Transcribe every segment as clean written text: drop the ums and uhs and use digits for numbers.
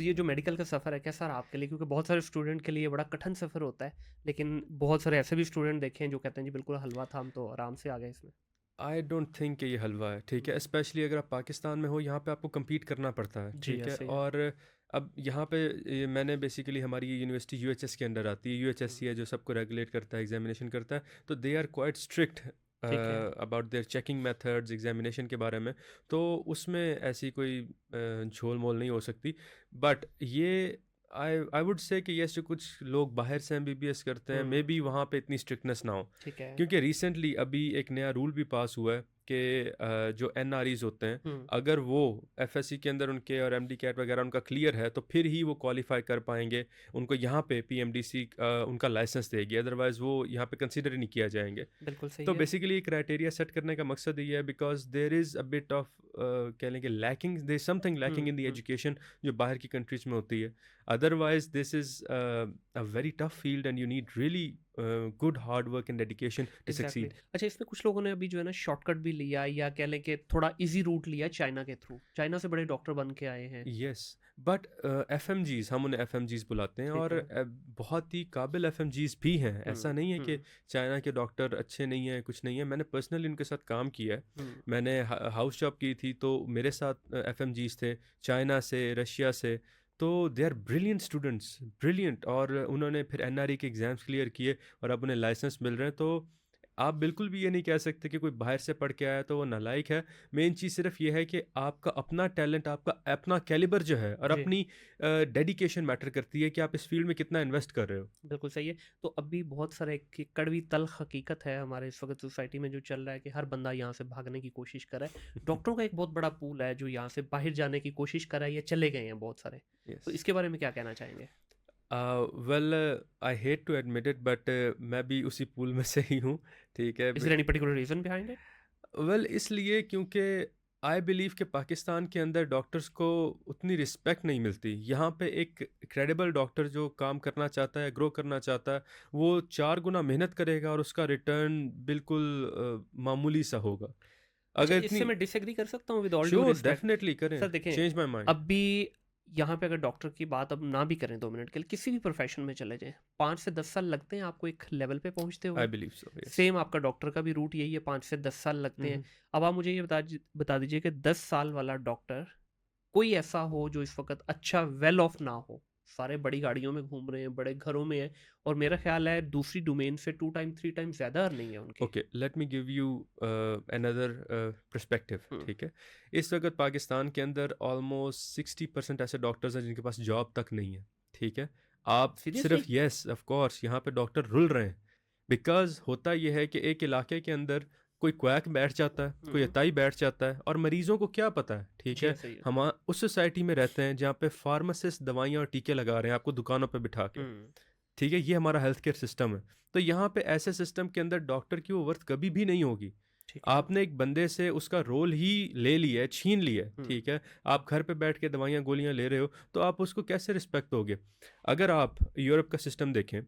तो ये जो मेडिकल का सफ़र है कैसा रहा आपके लिए? क्योंकि बहुत सारे स्टूडेंट के लिए बड़ा कठिन सफ़र होता है, लेकिन बहुत सारे ऐसे भी स्टूडेंट देखे हैं जो कहते हैं जी बिल्कुल हलवा था, हम तो आराम से आ गए इसमें। आई डोंट थिंक कि ये हलवा है, ठीक है? हुँ। स्पेशली अगर आप पाकिस्तान में हो, यहाँ पे आपको कम्पीट करना पड़ता है, जी, ठीक है? ऐसे ही है। और अब यहाँ पे ये मैंने बेसिकली हमारी ये यूनिवर्सिटी यूएचएस के अंडर आती है। हुँ, यूएचएससी है जो सबको रेगुलेट करता है, एग्ज़ामिनेशन करता है, तो दे आर क्वाइट स्ट्रिक्ट ठीक है। About their checking methods examination के बारे में। तो उसमें ऐसी कोई झोल-मोल नहीं हो सकती। बट ये आई वुड से कि येस, जो कुछ लोग बाहर से एमबीबीएस करते हैं, मे हुँ, बी वहाँ पे इतनी स्ट्रिक्टनेस ना हो। ठीक है। क्योंकि रिसेंटली अभी एक नया रूल भी पास हुआ है कि जो एनआरईज़ होते हैं, हुँ, अगर वो एफएससी के अंदर उनके और एमडी कैट वगैरह उनका क्लियर है, तो फिर ही वो क्वालिफाई कर पाएंगे। उनको यहाँ पे पीएमडीसी उनका लाइसेंस देगी, अदरवाइज वो यहाँ पे कंसीडर ही नहीं किया जाएंगे। बिल्कुल सही तो है। बेसिकली क्राइटेरिया सेट करने का मकसद ये है, because there is a bit of कह लेंगे lacking, there something lacking hmm, in the hmm, education जो बाहर की कंट्रीज में होती है। Otherwise this is a very tough field and you need really good hard work and dedication to exactly. Succeed. अच्छा, इसमें कुछ लोगों ने अभी जो है ना शॉर्टकट भी लिया या कह लें कि थोड़ा ईज़ी रूट लिया चाइना के थ्रू। चाइना से बड़े डॉक्टर बन के आए हैं। यस, बट एफएमजीज, हम उन्हें एफएमजीज बुलाते हैं, ठीक और है। बहुत ही काबिल एफएमजीज भी हैं। ऐसा हुँ, नहीं है कि हुँ, चाइना के डॉक्टर अच्छे नहीं हैं, कुछ नहीं है। मैंने पर्सनली उनके साथ काम किया है। हुँ, मैंने हाउस जॉब की थी, तो मेरे साथ एफएमजीज थे चाइना से, रशिया से। तो they are brilliant students, brilliant, और उन्होंने फिर एनआरई के एग्ज़ाम्स क्लियर किए और अब उन्हें लाइसेंस मिल रहे हैं। तो आप बिल्कुल भी ये नहीं कह सकते कि कोई बाहर से पढ़ के आया तो वो नालायक है। मेन चीज़ सिर्फ ये है कि आपका अपना टैलेंट, आपका अपना कैलिबर जो है, और जी। अपनी डेडिकेशन मैटर करती है कि आप इस फील्ड में कितना इन्वेस्ट कर रहे हो। बिल्कुल सही है। तो अभी बहुत सारे कि कड़वी तल्ख़ हकीकत है हमारे इस वक़्त सोसाइटी में जो चल रहा है कि हर बंदा यहाँ से भागने की कोशिश कर रहा है। डॉक्टरों का एक बहुत बड़ा पूल है जो यहाँ से बाहर जाने की कोशिश कर रहा है या चले गए हैं बहुत सारे। तो यस। इसके बारे में क्या कहना चाहेंगे? Well, I hate to admit it, but मैं भी उसी पूल में से ही हूँ, ठीक है। Is there any particular reason behind it? Well, इसलिए क्योंकि आई बिलीव कि पाकिस्तान के अंदर डॉक्टर्स को उतनी रिस्पेक्ट नहीं मिलती। यहाँ पे एक क्रेडिबल डॉक्टर जो काम करना चाहता है, ग्रो करना चाहता है, वो 4 गुना मेहनत करेगा और उसका रिटर्न बिल्कुल मामूली सा होगा। अच्छा, अगर इससे इतनी मैं डिसएग्री कर सकता हूँ with all due sure, respect. Definitely करें, सर देखें, चेंज माय माइंड। अब भी यहाँ पे अगर डॉक्टर की बात अब ना भी करें 2 मिनट के लिए, किसी भी प्रोफ़ेशन में चले जाएँ, 5 से 10 साल लगते हैं आपको एक लेवल पे पहुँचते आई हुए। Believe so, yes. सेम आपका डॉक्टर का भी रूट यही है, 5 से 10 साल लगते हुँ, हैं। हुँ। अब आप मुझे ये बता दीजिए कि 10 साल वाला डॉक्टर कोई ऐसा हो जो इस वक़्त अच्छा वेल ऑफ ना हो। सारे बड़ी गाड़ियों में घूम रहे हैं, बड़े घरों में हैं और मेरा ख़्याल है दूसरी डोमेन से 2 टाइम 3 टाइम ज़्यादा अर्निंग है उनकी। Okay, let me give you another perspective, hmm, ठीक है? इस वक़्त पाकिस्तान के अंदर ऑलमोस्ट 60% ऐसे डॉक्टर्स हैं जिनके पास जॉब तक नहीं है, ठीक है? आप सीरियसली? सिर्फ, यस, ऑफ़ कोर्स, यहाँ पे डॉक्टर रुल रहे हैं। बिकॉज़ होता ये है कि एक इलाके के अंदर कोई क्वैक बैठ जाता है, कोई हुँ, अताई बैठ जाता है, और मरीज़ों को क्या पता है, ठीक जी, है? ऐसा ही है। हम उस सोसाइटी में रहते हैं जहाँ पे फार्मासिस्ट दवाइयाँ और टीके लगा रहे हैं आपको दुकानों पे बिठा के। हुँ, ठीक है, ये हमारा हेल्थ केयर सिस्टम है। तो यहाँ पे ऐसे सिस्टम के अंदर डॉक्टर की वो वर्थ कभी भी नहीं होगी। ठीक है। आपने एक बंदे से उसका रोल ही ले लिया है, छीन लिया है, हुँ, ठीक है? आप घर पे बैठ के दवाइयाँ गोलियाँ ले रहे हो, तो आप उसको कैसे रिस्पेक्ट दोगे? अगर आप यूरोप का सिस्टम देखें,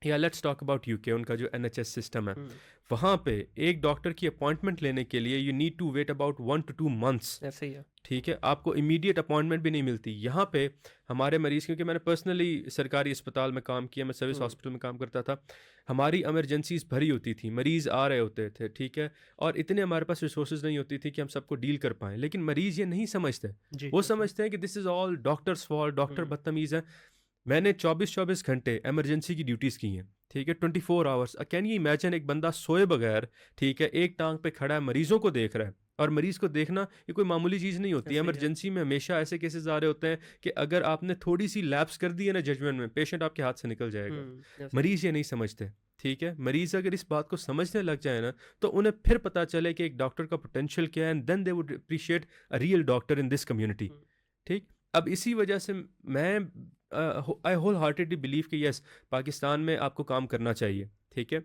या लेट्स टॉक अबाउट यूके, उनका जो एनएचएस सिस्टम है, हुँ, वहाँ पे एक डॉक्टर की अपॉइंटमेंट लेने के लिए you need to wait about 1 to 2 months. ऐसा ही है। ठीक है, आपको इमीडिएट अपॉइंटमेंट भी नहीं मिलती। यहाँ पे हमारे मरीज़, क्योंकि मैंने पर्सनली सरकारी अस्पताल में काम किया, मैं सर्विस हुँ, हॉस्पिटल में काम करता था, हमारी इमरजेंसीज़ भरी होती थी, मरीज़ आ रहे होते थे, ठीक है? और इतने हमारे पास रिसोर्सेज़ नहीं होती थी कि हम सबको डील कर पाएँ, लेकिन मरीज़ ये नहीं समझते। जी, वो बिल्कुल। समझते हैं कि this is all doctors fault, doctor हुँ, बदतमीज़ हैं। मैंने 24-24 घंटे इमरजेंसी की ड्यूटीज़ की हैं, ठीक है? 24 आवर्स। कैन यू इमेजिन, एक बंदा सोए बगैर, ठीक है, एक टाँग पे खड़ा है, मरीज़ों को देख रहा है, और मरीज़ को देखना ये कोई मामूली चीज़ नहीं होती है। ऐसा ही है। इमरजेंसी में हमेशा ऐसे केसेज़ आ रहे होते हैं कि अगर आपने थोड़ी-सी लैप्स कर दी है ना जजमेंट में, पेशेंट आपके हाथ से निकल जाएगा। हुँ, ऐसा ही है। मरीज़ ये नहीं समझते, ठीक है? मरीज़ अगर इस बात को समझने लग जाए ना, तो उन्हें फिर पता चले कि एक डॉक्टर का पोटेंशियल क्या है, and then they would appreciate a real doctor in this community, hmm, ठीक? अब इसी वजह से मैं आई होल हार्टेडली बिलीव कि यस, पाकिस्तान में आपको काम करना चाहिए, ठीक है?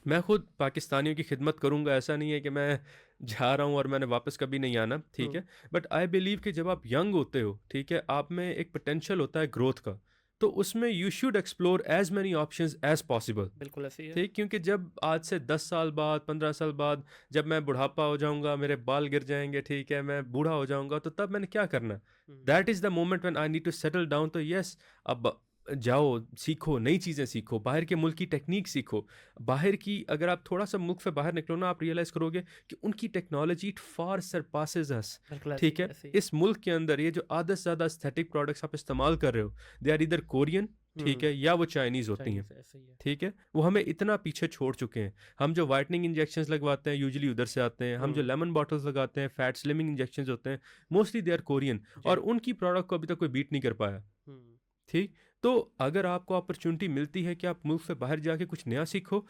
मैं खुद पाकिस्तानियों की खिदमत करूँगा, ऐसा नहीं है कि मैं जा रहा हूँ और मैंने वापस कभी नहीं आना, ठीक हुँ, है? बट आई बिलीव कि जब आप यंग होते हो, ठीक है? आप में एक पोटेंशियल होता है ग्रोथ का। तो उसमें you should explore as many options as possible. बिल्कुल ऐसे ही है। ठीक, क्योंकि जब आज से 10 साल बाद, 15 साल बाद, जब मैं बुढ़ापा हो जाऊँगा, मेरे बाल गिर जाएँगे, ठीक है, मैं बूढ़ा हो जाऊँगा, तो तब मैंने क्या करना है? Hmm, that is the moment when I need to settle down. तो येस, अब जाओ, सीखो, नई चीज़ें सीखो, बाहर के मुल्क की टेक्नीक सीखो। बाहर की अगर आप थोड़ा-सा मुल्क से बाहर निकलो ना, आप रियलाइज़ करोगे कि उनकी टेक्नोलॉजी इट फार सरपासेस अस। बिल्कुल ऐसे ठीक ही है? है, ऐसे ही है। इस मुल्क के अंदर ये जो आधे से ज़्यादा एस्थेटिक प्रोडक्ट्स आप इस्तेमाल कर रहे हो, दे आर ईदर कोरियन, ठीक हुँ, है, या वो चाइनीज़ होती हैं। चाइनीज़ ऐसे ही है। ठीक है? वो हमें इतना पीछे छोड़ चुके हैं। हम जो व्हाइटनिंग इंजेक्शंस लगवाते हैं यूजुअली उधर से आते हैं। हम जो हुँ, लेमन बॉटल्स लगाते हैं, फैट स्लिमिंग इंजेक्शंस होते हैं, मोस्टली दे आर कोरियन, और जी। उनकी प्रोडक्ट को अभी तक कोई बीट नहीं कर पाया। हुँ। ठीक? तो अगर आपको अपॉर्च्युनिटी मिलती है कि आप मुल्क से बाहर जाके कुछ नया सीखो,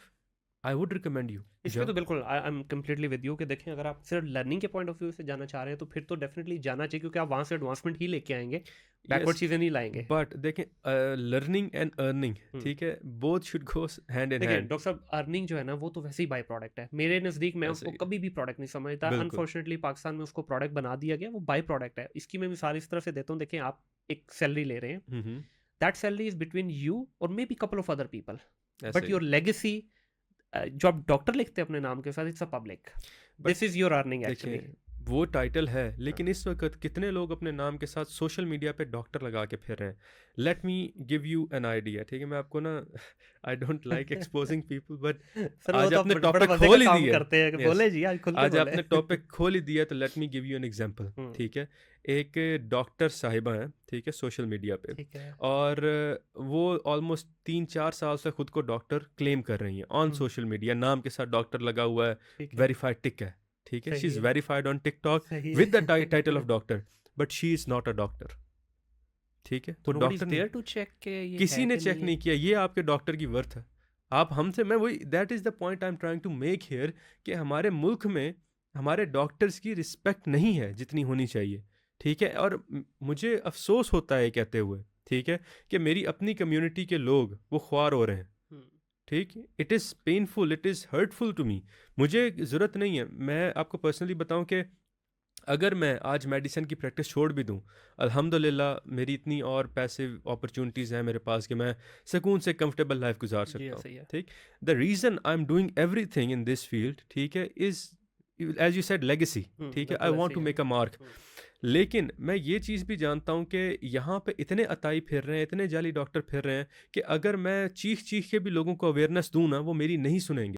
आई वुड रिकमेंड यू इस पे जाओ। तो बिल्कुल I am completely with you कि देखें, अगर आप सिर्फ लर्निंग के पॉइंट ऑफ व्यू से जाना चाह रहे हैं तो फिर तो डेफिनेटली जाना चाहिए, क्योंकि आप वहाँ से एडवांसमेंट ही लेके आएँगे, बैकवर्ड यस, चीज़ें नहीं लाएँगे। बट देखें, लर्निंग एंड अर्निंग, हुँ। ठीक है? Both should go hand in देखिए हैंड। डॉक्टर साहब, अर्निंग जो है ना वो तो वैसे ही बाय प्रोडक्ट है। मेरे नज़दीक मैं ऐसे उसको ही है। कभी भी प्रोडक्ट नहीं समझता। बिल्कुल। अनफॉर्चुनेटली पाकिस्तान में उसको प्रोडक्ट बना दिया गया, वो बाय प्रोडक्ट है। इसकी मैं मिसाल इस तरह से देता हूँ, देखिए आप एक सैलरी ले रहे हैं, hmm, hmm. That salary is between you और maybe couple of other people, ऐसे बट ही है। योर लेगेसी जो आप डॉक्टर लिखते हैं अपने नाम के साथ, it's a public. But this is your earning actually. देखें, वो टाइटल है, हाँ। लेकिन इस वक़्त कितने लोग अपने नाम के साथ सोशल मीडिया पे डॉक्टर लगा के फिर रहे हैं। Let me give you an idea, ठीक है? मैं आपको ना I don't like exposing people, but sir वो आज तो आप आपने बड़े टॉपिक मज़े का खोल ही काम दिया करते हैं। है। यस, बोले जी, आज खुल के आज बोले। आपने टॉपिक खोल ही दिया, तो let me give you an example, hmm, ठीक है? एक डॉक्टर साहिबा हैं, ठीक है? सोशल मीडिया पे, ठीक है। और वो ऑलमोस्ट 3-4 साल से खुद को डॉक्टर क्लेम कर रही हैं ऑन हुँ, सोशल मीडिया। नाम के साथ डॉक्टर लगा हुआ है, ठीक है। वेरिफाइड टिक है, ठीक है? शी सही इज़ है, वेरिफाइड ऑन टिकटॉक सही विद द है। Title of doctor, but she is not a doctor, ठीक है? तो वो नोबडी इज़ डॉक्टर नहीं, देयर टू चेक कि ये किसी है ने कि चेक नहीं है। नहीं किया, ये आपके डॉक्टर की वर्थ है। आप हमसे, मैं वही, that is the point I am trying to make here, कि हमारे मुल्क में हमारे डॉक्टर्स की रिस्पेक्ट नहीं है जितनी होनी चाहिए, ठीक है? और मुझे अफ़सोस होता है ये कहते हुए, ठीक है? कि मेरी अपनी कम्युनिटी के लोग वो ख्वार हो रहे हैं, हुँ, ठीक? It is painful, it is hurtful to me. मुझे ज़रूरत नहीं है, मैं आपको पर्सनली बताऊँ कि अगर मैं आज मेडिसिन की प्रैक्टिस छोड़ भी दूँ, अल्हम्दुलिल्लाह मेरी इतनी और पैसिव अपॉर्चुनिटीज़ हैं मेरे पास कि मैं सुकून से कंफर्टेबल लाइफ गुजार जी, सकता हूँ, ऐसे ही है। ठीक? The reason I am doing everything in this field, ठीक है, is as you said legacy, hmm, ठीक है? आई बिल्कुल ऐसे वांट ही टू है। Make a mark. हुँ, लेकिन मैं ये चीज़ भी जानता हूँ कि यहाँ पे इतने अताई फिर रहे हैं, इतने जाली डॉक्टर फिर रहे हैं, कि अगर मैं चीख-चीख के भी लोगों को अवेयरनेस दूँ ना, वो मेरी नहीं सुनेंगे।